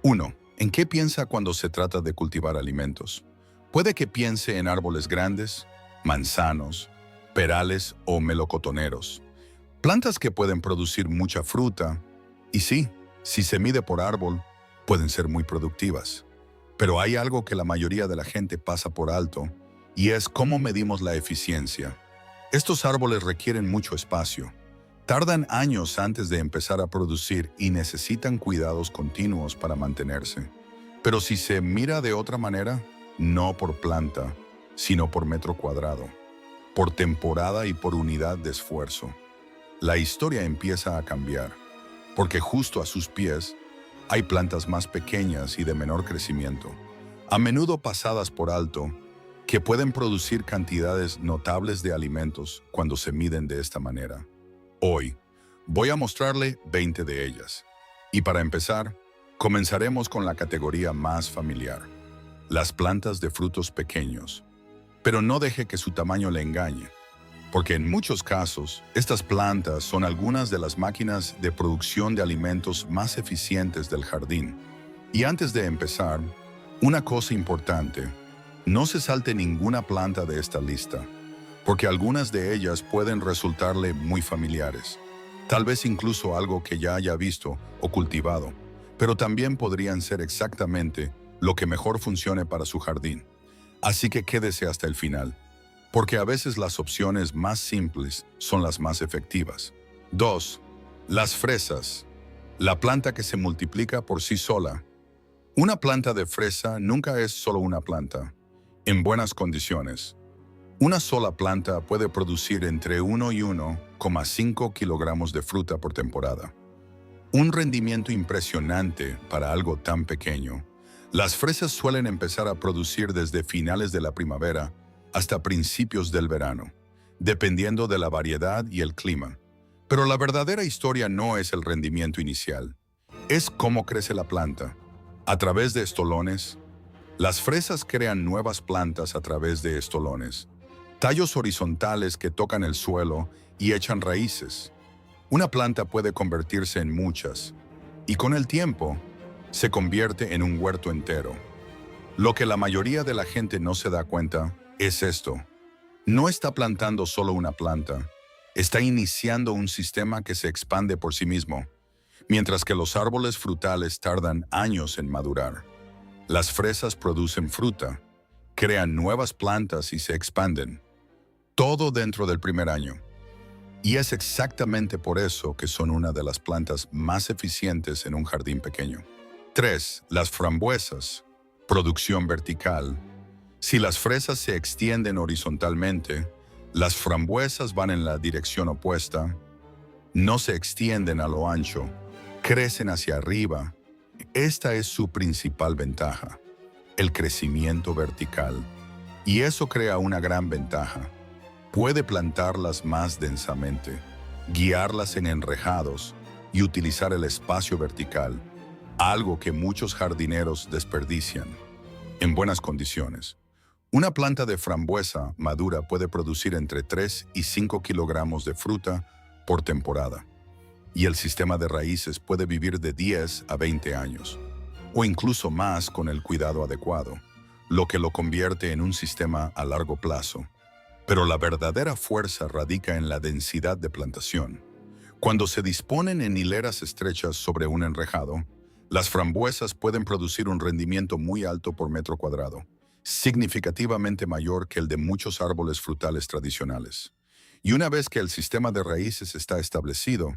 1. ¿En qué piensa cuando se trata de cultivar alimentos? Puede que piense en árboles grandes, manzanos, perales o melocotoneros. Plantas que pueden producir mucha fruta, y sí, si se mide por árbol, pueden ser muy productivas. Pero hay algo que la mayoría de la gente pasa por alto, y es cómo medimos la eficiencia. Estos árboles requieren mucho espacio. Tardan años antes de empezar a producir y necesitan cuidados continuos para mantenerse. Pero si se mira de otra manera, no por planta, sino por metro cuadrado, por temporada y por unidad de esfuerzo, la historia empieza a cambiar, porque justo a sus pies hay plantas más pequeñas y de menor crecimiento, a menudo pasadas por alto, que pueden producir cantidades notables de alimentos cuando se miden de esta manera. Hoy voy a mostrarle 20 de ellas. Y para empezar, comenzaremos con la categoría más familiar, las plantas de frutos pequeños. Pero no deje que su tamaño le engañe, porque en muchos casos, estas plantas son algunas de las máquinas de producción de alimentos más eficientes del jardín. Y antes de empezar, una cosa importante, no se salte ninguna planta de esta lista, porque algunas de ellas pueden resultarle muy familiares. Tal vez incluso algo que ya haya visto o cultivado, pero también podrían ser exactamente lo que mejor funcione para su jardín. Así que quédese hasta el final, porque a veces las opciones más simples son las más efectivas. 2. Las fresas, la planta que se multiplica por sí sola. Una planta de fresa nunca es solo una planta. En buenas condiciones, una sola planta puede producir entre 1 y 1,5 kilogramos de fruta por temporada. Un rendimiento impresionante para algo tan pequeño. Las fresas suelen empezar a producir desde finales de la primavera hasta principios del verano, dependiendo de la variedad y el clima. Pero la verdadera historia no es el rendimiento inicial, es cómo crece la planta. A través de estolones, las fresas crean nuevas plantas a través de estolones, tallos horizontales que tocan el suelo y echan raíces. Una planta puede convertirse en muchas, y con el tiempo, se convierte en un huerto entero. Lo que la mayoría de la gente no se da cuenta es esto. No está plantando solo una planta, está iniciando un sistema que se expande por sí mismo, mientras que los árboles frutales tardan años en madurar. Las fresas producen fruta, crean nuevas plantas y se expanden, todo dentro del primer año. Y es exactamente por eso que son una de las plantas más eficientes en un jardín pequeño. 3. Las frambuesas. Producción vertical. Si las fresas se extienden horizontalmente, las frambuesas van en la dirección opuesta, no se extienden a lo ancho, crecen hacia arriba. Esta es su principal ventaja, el crecimiento vertical. Y eso crea una gran ventaja. Puede plantarlas más densamente, guiarlas en enrejados y utilizar el espacio vertical, algo que muchos jardineros desperdician. En buenas condiciones, una planta de frambuesa madura puede producir entre 3 y 5 kilogramos de fruta por temporada, y el sistema de raíces puede vivir de 10 a 20 años, o incluso más con el cuidado adecuado, lo que lo convierte en un sistema a largo plazo. Pero la verdadera fuerza radica en la densidad de plantación. Cuando se disponen en hileras estrechas sobre un enrejado, las frambuesas pueden producir un rendimiento muy alto por metro cuadrado, significativamente mayor que el de muchos árboles frutales tradicionales. Y una vez que el sistema de raíces está establecido,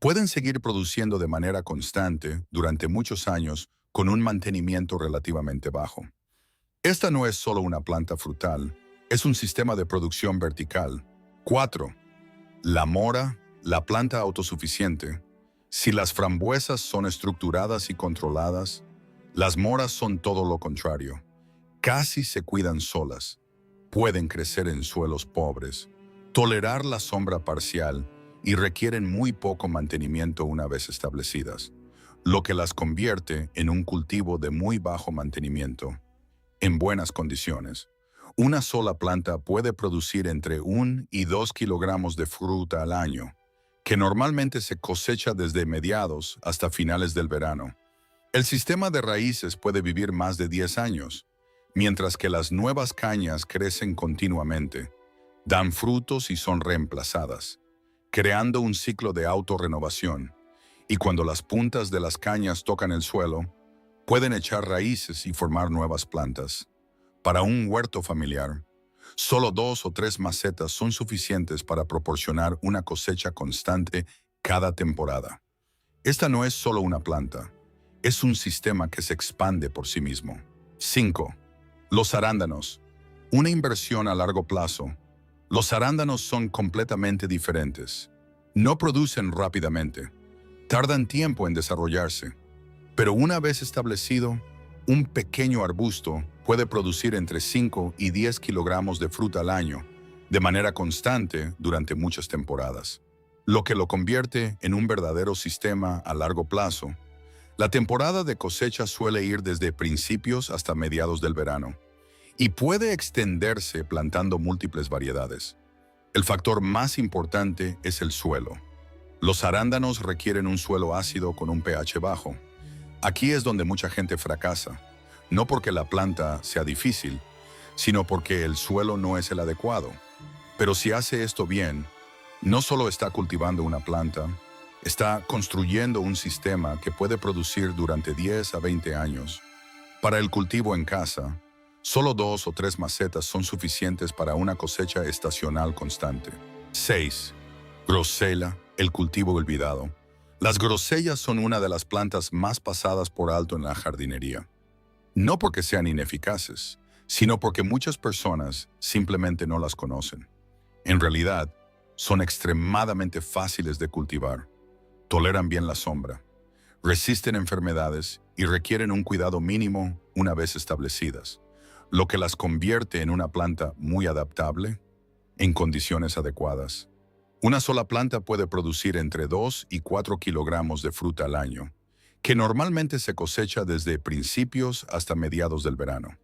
pueden seguir produciendo de manera constante durante muchos años con un mantenimiento relativamente bajo. Esta no es solo una planta frutal, es un sistema de producción vertical. 4. La mora, la planta autosuficiente. Si las frambuesas son estructuradas y controladas, las moras son todo lo contrario. Casi se cuidan solas. Pueden crecer en suelos pobres, tolerar la sombra parcial y requieren muy poco mantenimiento una vez establecidas, lo que las convierte en un cultivo de muy bajo mantenimiento. En buenas condiciones, una sola planta puede producir entre 1 y 2 kilogramos de fruta al año, que normalmente se cosecha desde mediados hasta finales del verano. El sistema de raíces puede vivir más de 10 años, mientras que las nuevas cañas crecen continuamente, dan frutos y son reemplazadas, creando un ciclo de autorrenovación. Y cuando las puntas de las cañas tocan el suelo, pueden echar raíces y formar nuevas plantas. Para un huerto familiar, solo 2 o 3 macetas son suficientes para proporcionar una cosecha constante cada temporada. Esta no es solo una planta, es un sistema que se expande por sí mismo. 5. Los arándanos. Una inversión a largo plazo. Los arándanos son completamente diferentes. No producen rápidamente. Tardan tiempo en desarrollarse. Pero una vez establecido, un pequeño arbusto puede producir entre 5 y 10 kilogramos de fruta al año, de manera constante durante muchas temporadas, lo que lo convierte en un verdadero sistema a largo plazo. La temporada de cosecha suele ir desde principios hasta mediados del verano, y puede extenderse plantando múltiples variedades. El factor más importante es el suelo. Los arándanos requieren un suelo ácido con un pH bajo. Aquí es donde mucha gente fracasa, no porque la planta sea difícil, sino porque el suelo no es el adecuado. Pero si hace esto bien, no solo está cultivando una planta, está construyendo un sistema que puede producir durante 10 a 20 años. Para el cultivo en casa, solo 2 o 3 macetas son suficientes para una cosecha estacional constante. 6. Grosella, el cultivo olvidado. Las grosellas son una de las plantas más pasadas por alto en la jardinería. No porque sean ineficaces, sino porque muchas personas simplemente no las conocen. En realidad, son extremadamente fáciles de cultivar. Toleran bien la sombra, resisten enfermedades y requieren un cuidado mínimo una vez establecidas, lo que las convierte en una planta muy adaptable en condiciones adecuadas. Una sola planta puede producir entre 2 y 4 kilogramos de fruta al año, que normalmente se cosecha desde principios hasta mediados del verano.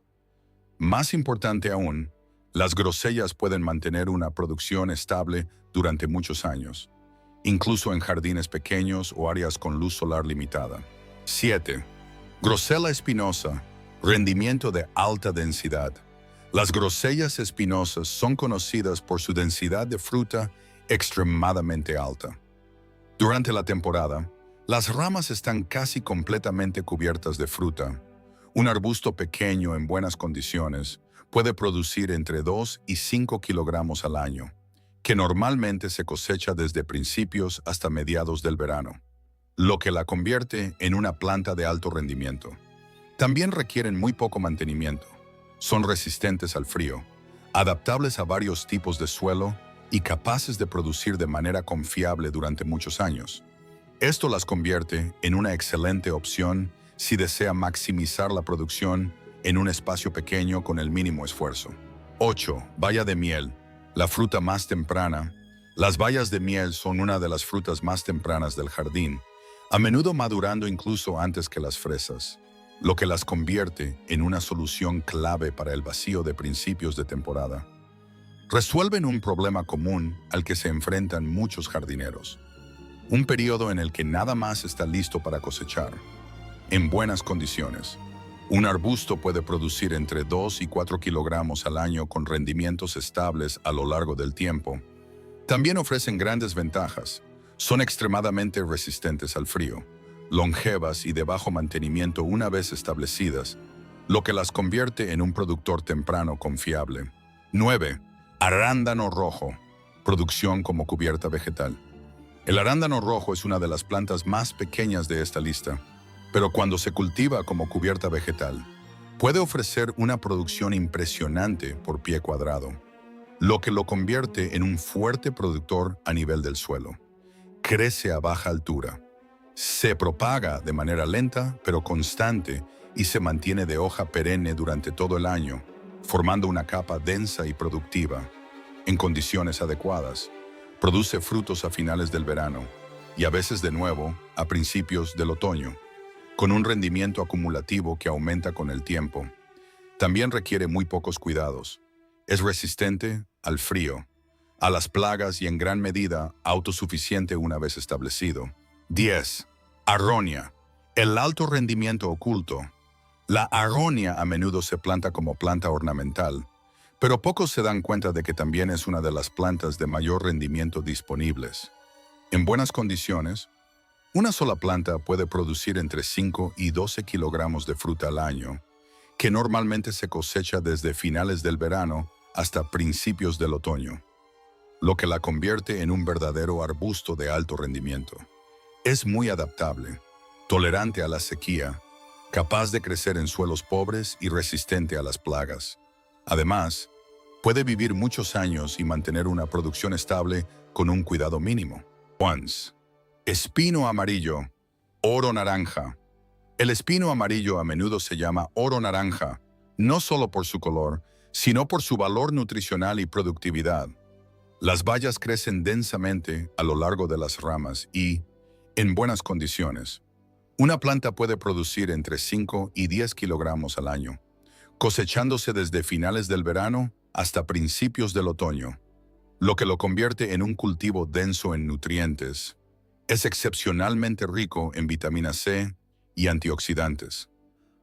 Más importante aún, las grosellas pueden mantener una producción estable durante muchos años, incluso en jardines pequeños o áreas con luz solar limitada. 7. Grosella espinosa, rendimiento de alta densidad. Las grosellas espinosas son conocidas por su densidad de fruta extremadamente alta. Durante la temporada, las ramas están casi completamente cubiertas de fruta. Un arbusto pequeño en buenas condiciones puede producir entre 2 y 5 kilogramos al año, que normalmente se cosecha desde principios hasta mediados del verano, lo que la convierte en una planta de alto rendimiento. También requieren muy poco mantenimiento. Son resistentes al frío, adaptables a varios tipos de suelo y capaces de producir de manera confiable durante muchos años. Esto las convierte en una excelente opción si desea maximizar la producción en un espacio pequeño con el mínimo esfuerzo. 8. Baya de miel. La fruta más temprana. Las bayas de miel son una de las frutas más tempranas del jardín, a menudo madurando incluso antes que las fresas, lo que las convierte en una solución clave para el vacío de principios de temporada. Resuelven un problema común al que se enfrentan muchos jardineros, un periodo en el que nada más está listo para cosechar. En buenas condiciones, un arbusto puede producir entre 2 y 4 kilogramos al año con rendimientos estables a lo largo del tiempo. También ofrecen grandes ventajas. Son extremadamente resistentes al frío, longevas y de bajo mantenimiento una vez establecidas, lo que las convierte en un productor temprano confiable. 9. Arándano rojo. Producción como cubierta vegetal. El arándano rojo es una de las plantas más pequeñas de esta lista, pero cuando se cultiva como cubierta vegetal, puede ofrecer una producción impresionante por pie cuadrado, lo que lo convierte en un fuerte productor a nivel del suelo. Crece a baja altura. Se propaga de manera lenta pero constante y se mantiene de hoja perenne durante todo el año, formando una capa densa y productiva. En condiciones adecuadas, produce frutos a finales del verano y a veces de nuevo a principios del otoño, con un rendimiento acumulativo que aumenta con el tiempo. También requiere muy pocos cuidados. Es resistente al frío, a las plagas y en gran medida autosuficiente una vez establecido. 10. Arronia. El alto rendimiento oculto. La aronia a menudo se planta como planta ornamental, pero pocos se dan cuenta de que también es una de las plantas de mayor rendimiento disponibles. En buenas condiciones, una sola planta puede producir entre 5 y 12 kilogramos de fruta al año, que normalmente se cosecha desde finales del verano hasta principios del otoño, lo que la convierte en un verdadero arbusto de alto rendimiento. Es muy adaptable, tolerante a la sequía, capaz de crecer en suelos pobres y resistente a las plagas. Además, puede vivir muchos años y mantener una producción estable con un cuidado mínimo. Once. Espino amarillo, oro naranja. El espino amarillo a menudo se llama oro naranja, no solo por su color, sino por su valor nutricional y productividad. Las bayas crecen densamente a lo largo de las ramas y, en buenas condiciones, una planta puede producir entre 5 y 10 kilogramos al año, cosechándose desde finales del verano hasta principios del otoño, lo que lo convierte en un cultivo denso en nutrientes. Es excepcionalmente rico en vitamina C y antioxidantes.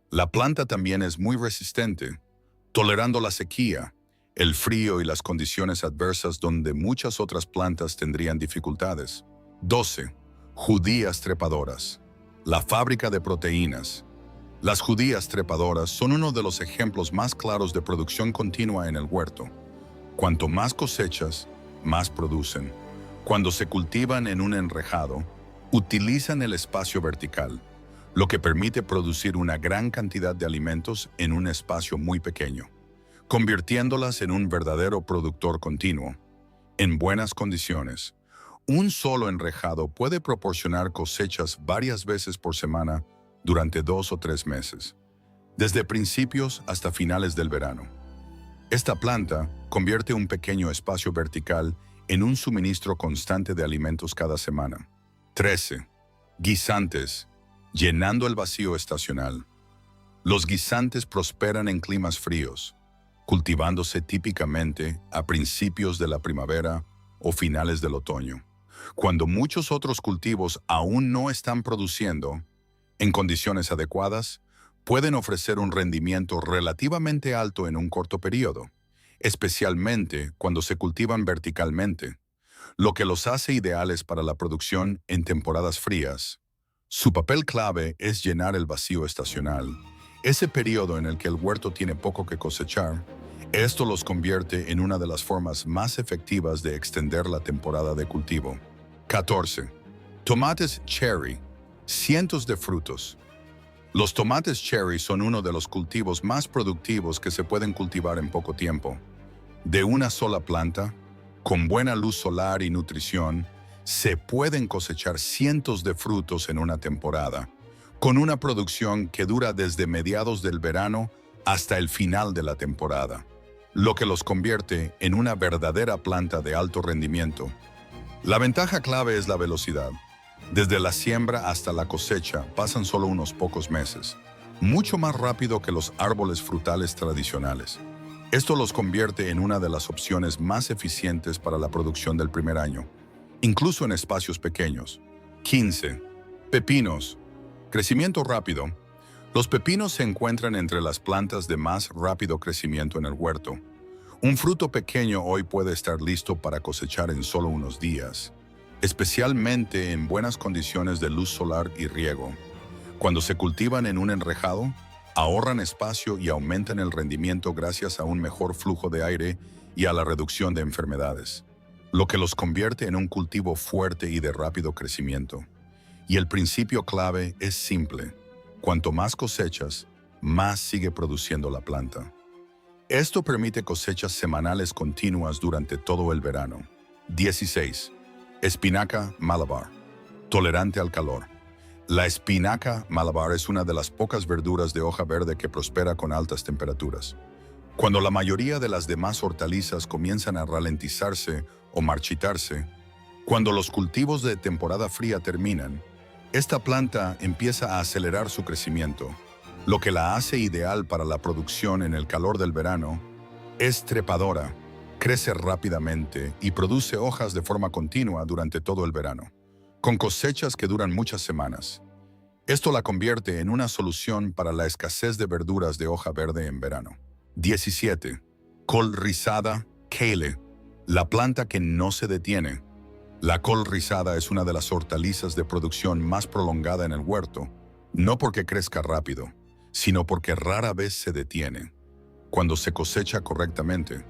La planta también es muy resistente, tolerando la sequía, el frío y las condiciones adversas donde muchas otras plantas tendrían dificultades. 12. Judías trepadoras. La fábrica de proteínas. Las judías trepadoras son uno de los ejemplos más claros de producción continua en el huerto. Cuanto más cosechas, más producen. Cuando se cultivan en un enrejado, utilizan el espacio vertical, lo que permite producir una gran cantidad de alimentos en un espacio muy pequeño, convirtiéndolas en un verdadero productor continuo. En buenas condiciones, un solo enrejado puede proporcionar cosechas varias veces por semana durante 2 o 3 meses, desde principios hasta finales del verano. Esta planta convierte un pequeño espacio vertical en un suministro constante de alimentos cada semana. 13. Guisantes, llenando el vacío estacional. Los guisantes prosperan en climas fríos, cultivándose típicamente a principios de la primavera o finales del otoño, cuando muchos otros cultivos aún no están produciendo. En condiciones adecuadas, pueden ofrecer un rendimiento relativamente alto en un corto periodo, especialmente cuando se cultivan verticalmente, lo que los hace ideales para la producción en temporadas frías. Su papel clave es llenar el vacío estacional, ese periodo en el que el huerto tiene poco que cosechar. Esto los convierte en una de las formas más efectivas de extender la temporada de cultivo. 14. Tomates cherry, cientos de frutos. Los tomates cherry son uno de los cultivos más productivos que se pueden cultivar en poco tiempo. De una sola planta, con buena luz solar y nutrición, se pueden cosechar cientos de frutos en una temporada, con una producción que dura desde mediados del verano hasta el final de la temporada, lo que los convierte en una verdadera planta de alto rendimiento. La ventaja clave es la velocidad. Desde la siembra hasta la cosecha pasan solo unos pocos meses, mucho más rápido que los árboles frutales tradicionales. Esto los convierte en una de las opciones más eficientes para la producción del primer año, incluso en espacios pequeños. 15. Pepinos. Crecimiento rápido. Los pepinos se encuentran entre las plantas de más rápido crecimiento en el huerto. Un fruto pequeño hoy puede estar listo para cosechar en solo unos días, especialmente en buenas condiciones de luz solar y riego. Cuando se cultivan en un enrejado, ahorran espacio y aumentan el rendimiento gracias a un mejor flujo de aire y a la reducción de enfermedades, lo que los convierte en un cultivo fuerte y de rápido crecimiento. Y el principio clave es simple: cuanto más cosechas, más sigue produciendo la planta. Esto permite cosechas semanales continuas durante todo el verano. 16. Espinaca Malabar. Tolerante al calor. La espinaca Malabar es una de las pocas verduras de hoja verde que prospera con altas temperaturas. Cuando la mayoría de las demás hortalizas comienzan a ralentizarse o marchitarse, cuando los cultivos de temporada fría terminan, esta planta empieza a acelerar su crecimiento, lo que la hace ideal para la producción en el calor del verano. Es trepadora, crece rápidamente y produce hojas de forma continua durante todo el verano, con cosechas que duran muchas semanas. Esto la convierte en una solución para la escasez de verduras de hoja verde en verano. 17. Col rizada, kale, la planta que no se detiene. La col rizada es una de las hortalizas de producción más prolongada en el huerto, no porque crezca rápido, sino porque rara vez se detiene. Cuando se cosecha correctamente,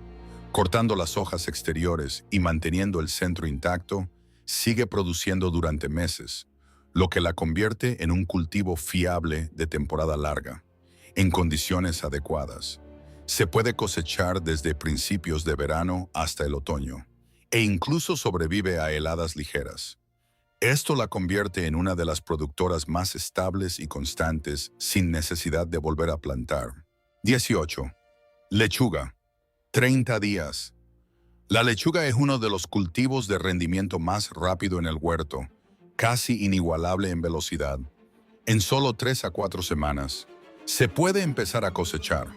cortando las hojas exteriores y manteniendo el centro intacto, sigue produciendo durante meses, lo que la convierte en un cultivo fiable de temporada larga, en condiciones adecuadas. Se puede cosechar desde principios de verano hasta el otoño, e incluso sobrevive a heladas ligeras. Esto la convierte en una de las productoras más estables y constantes sin necesidad de volver a plantar. 18. Lechuga. 30 días. La lechuga es uno de los cultivos de rendimiento más rápido en el huerto, casi inigualable en velocidad. En solo 3 a 4 semanas, se puede empezar a cosechar,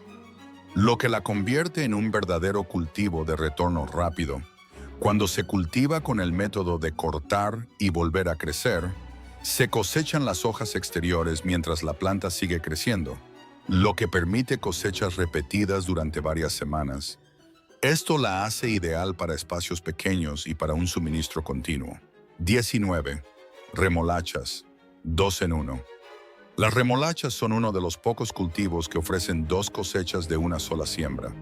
lo que la convierte en un verdadero cultivo de retorno rápido. Cuando se cultiva con el método de cortar y volver a crecer, se cosechan las hojas exteriores mientras la planta sigue creciendo, lo que permite cosechas repetidas durante varias semanas. Esto la hace ideal para espacios pequeños y para un suministro continuo. 19. Remolachas. 2 en 1. Las remolachas son uno de los pocos cultivos que ofrecen 2 cosechas de una sola siembra.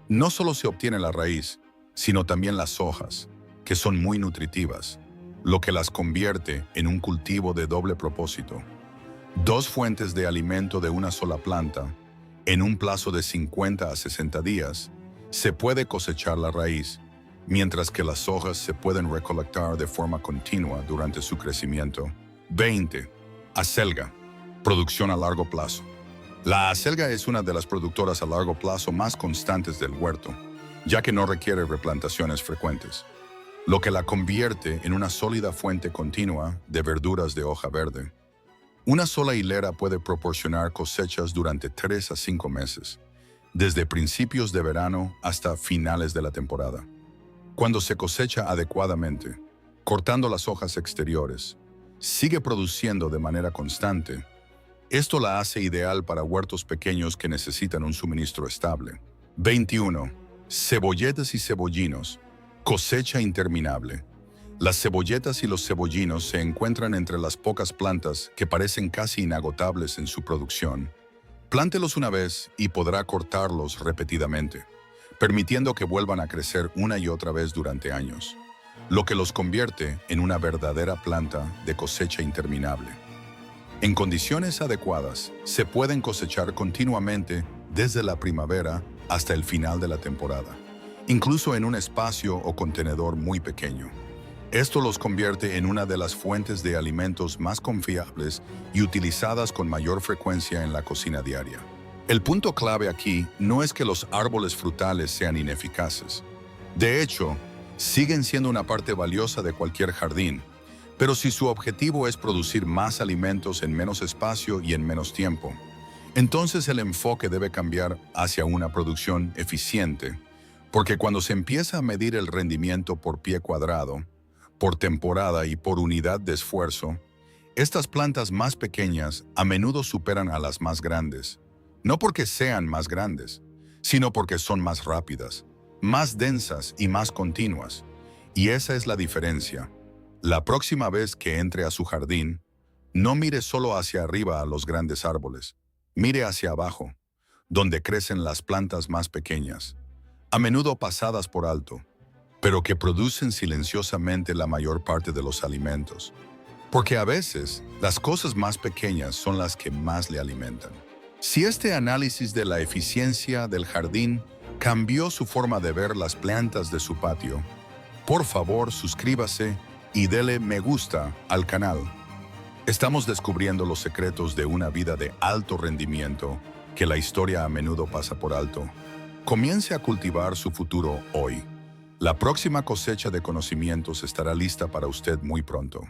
No solo se obtiene la raíz, sino también las hojas, que son muy nutritivas, lo que las convierte en un cultivo de doble propósito. 2 fuentes de alimento de una sola planta. En un plazo de 50 a 60 días, se puede cosechar la raíz, mientras que las hojas se pueden recolectar de forma continua durante su crecimiento. 20. Acelga. Producción a largo plazo. La acelga es una de las productoras a largo plazo más constantes del huerto, ya que no requiere replantaciones frecuentes, lo que la convierte en una sólida fuente continua de verduras de hoja verde. Una sola hilera puede proporcionar cosechas durante 3 a 5 meses, desde principios de verano hasta finales de la temporada. Cuando se cosecha adecuadamente, cortando las hojas exteriores, sigue produciendo de manera constante. Esto la hace ideal para huertos pequeños que necesitan un suministro estable. 21. Cebolletas y cebollinos. Cosecha interminable. Las cebolletas y los cebollinos se encuentran entre las pocas plantas que parecen casi inagotables en su producción. Plántelos una vez y podrá cortarlos repetidamente, permitiendo que vuelvan a crecer una y otra vez durante años, lo que los convierte en una verdadera planta de cosecha interminable. En condiciones adecuadas, se pueden cosechar continuamente desde la primavera hasta el final de la temporada, incluso en un espacio o contenedor muy pequeño. Esto los convierte en una de las fuentes de alimentos más confiables y utilizadas con mayor frecuencia en la cocina diaria. El punto clave aquí no es que los árboles frutales sean ineficaces. De hecho, siguen siendo una parte valiosa de cualquier jardín, pero si su objetivo es producir más alimentos en menos espacio y en menos tiempo, entonces el enfoque debe cambiar hacia una producción eficiente, porque cuando se empieza a medir el rendimiento por pie cuadrado, por temporada y por unidad de esfuerzo, estas plantas más pequeñas a menudo superan a las más grandes, no porque sean más grandes, sino porque son más rápidas, más densas y más continuas. Y esa es la diferencia. La próxima vez que entre a su jardín, no mire solo hacia arriba a los grandes árboles, mire hacia abajo, donde crecen las plantas más pequeñas, a menudo pasadas por alto, pero que producen silenciosamente la mayor parte de los alimentos. Porque a veces, las cosas más pequeñas son las que más le alimentan. Si este análisis de la eficiencia del jardín cambió su forma de ver las plantas de su patio, por favor suscríbase y dele me gusta al canal. Estamos descubriendo los secretos de una vida de alto rendimiento que la historia a menudo pasa por alto. Comience a cultivar su futuro hoy. La próxima cosecha de conocimientos estará lista para usted muy pronto.